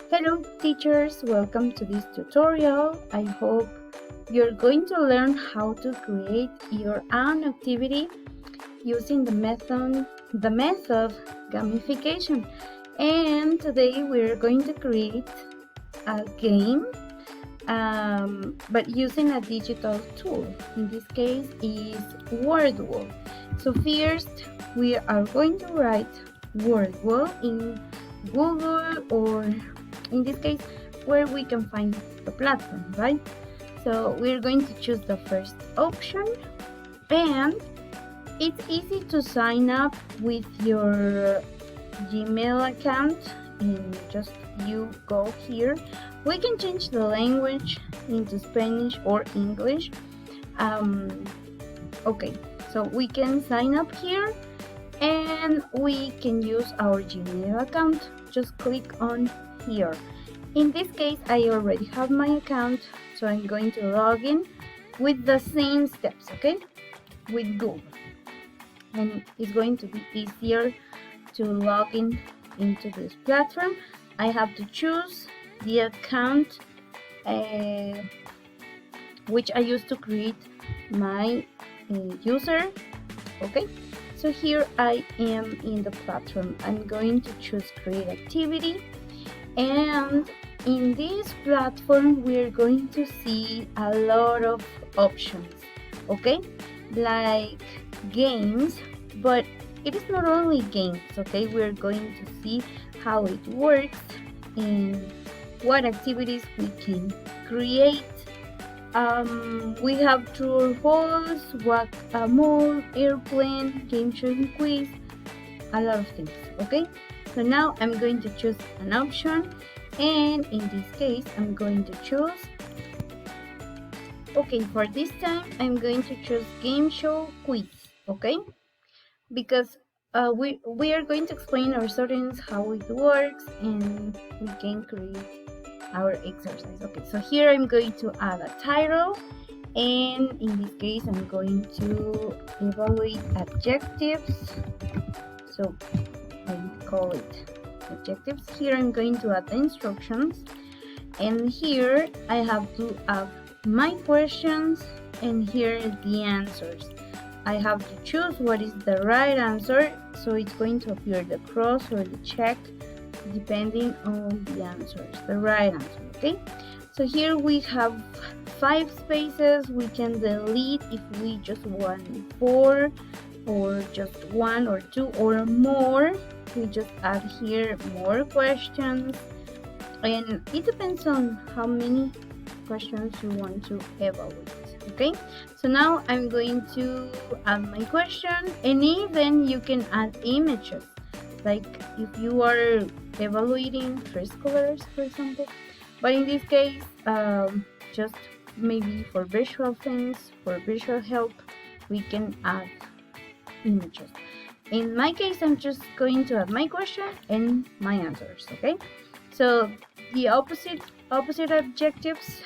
Hello teachers, welcome to this tutorial. I hope you're going to learn how to create your own activity using the method gamification. And today we're going to create a game but using a digital tool. In this case is Wordwall. So first we are going to write Wordwall in Google, or in this case where we can find the platform, right? So we're going to choose the first option, and it's easy to sign up with your Gmail account, and just you go here. We can change the language into Spanish or English. Okay, so we can sign up here and we can use our Gmail account. Just click on here. In this case, I already have my account, so I'm going to log in with the same steps, okay, with Google. And it's going to be easier to log in into this platform. I have to choose the account which I used to create my user. Okay, so here I am in the platform. I'm going to choose create activity, and in this platform we're going to see a lot of options, okay, like games, but it is not only games, okay? We're going to see how it works and what activities we can create. We have true or false, whack-a-mole, airplane, game show and quiz, a lot of things, okay? So now I'm going to choose an option, and in this case I'm going to choose, okay, for this time I'm going to choose game show quiz, okay? Because we are going to explain our students how it works and we can create our exercise. Okay, so here I'm going to add a title, and in this case I'm going to evaluate adjectives, so I call it adjectives. Here I'm going to add the instructions, and here I have to add my questions, and here the answers. I have to choose what is the right answer, so it's going to appear the cross or the check depending on the answers, the right answer, okay? So here we have 5 spaces. We can delete if we just want 4 or just 1 or 2 or more. We just add here more questions, and it depends on how many questions you want to evaluate. Okay, so now I'm going to add my question, and even you can add images, like if you are evaluating preschoolers, for example. But in this case, just maybe for visual things, for visual help, we can add images. In my case, I'm just going to add my question and my answers. Okay, so the opposite objectives,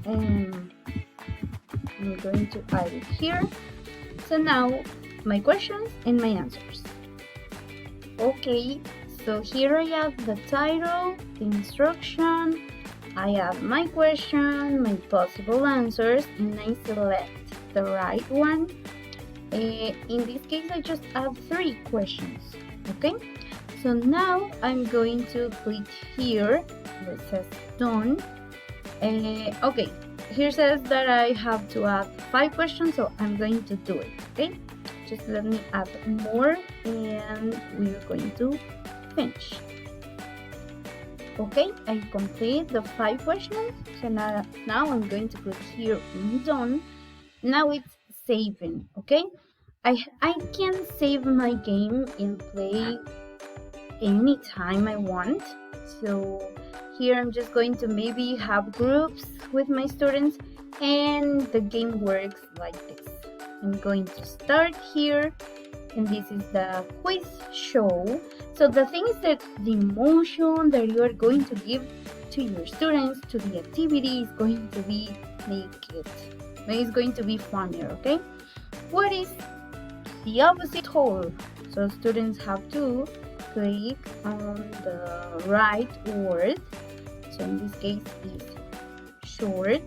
and I'm going to add it here. So now my questions and my answers. Okay, so here I have the title, the instruction, I have my question, my possible answers, and I select the right one. In this case I just add 3 questions. Okay, so now I'm going to click here where it says done. Okay, here says that I have to add 5 questions, so I'm going to do it. Okay, just let me add more and we're going to finish. Okay, I complete the 5 questions, so now I'm going to click here in done. Now it's saving. Okay, I can save my game and play anytime I want. So here I'm just going to maybe have groups with my students, and the game works like this. I'm going to start here, and this is the quiz show. So the thing is that the emotion that you are going to give to your students, to the activity, is going to be it's going to be funnier. Okay, what is the opposite whole? So students have to click on the right word so in this case is short.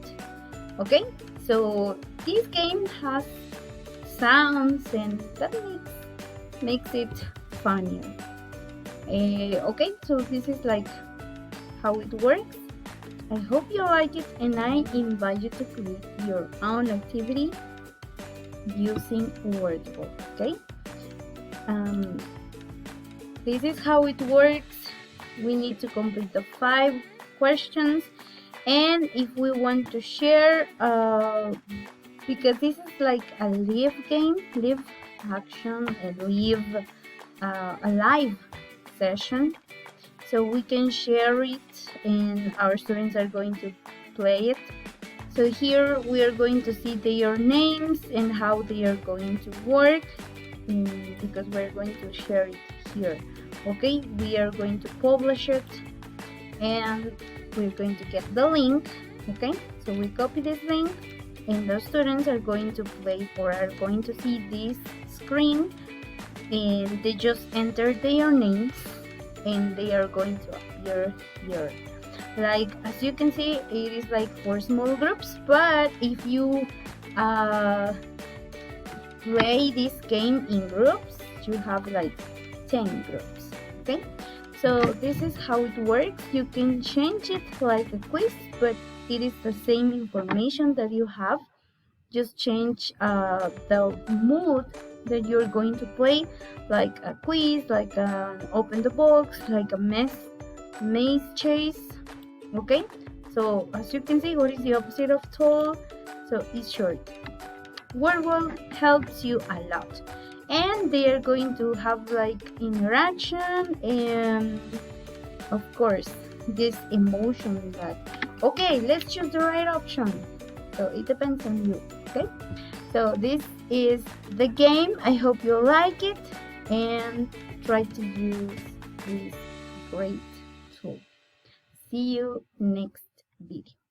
Okay, so this game has sounds and that makes it funnier. Okay, so this is like how it works. I hope you like it, and I invite you to create your own activity using Wordwall. Okay, this is how it works. We need to complete the 5 questions, and if we want to share, because this is like a live game, live action, a live session, so we can share it and our students are going to play it. So here we are going to see their names and how they are going to work, because we're going to share it here. Okay, we are going to publish it and we're going to get the link. Okay, so we copy this link and the students are going to play or are going to see this screen, and they just enter their names and they are going to appear here. Like as you can see, it is like for small groups, but if you play this game in groups, you have like 10 groups. Okay, so this is how it works. You can change it like a quiz, but it is the same information that you have. Just change the mood that you're going to play, like a quiz, like an open the box, like a maze chase. Okay, so as you can see, what is the opposite of tall? So it's short. Wordwall helps you a lot, and they are going to have like interaction and of course this emotion that, okay, let's choose the right option. So it depends on you. Okay, so this is the game. I hope you like it and try to use this great tool. See you next video.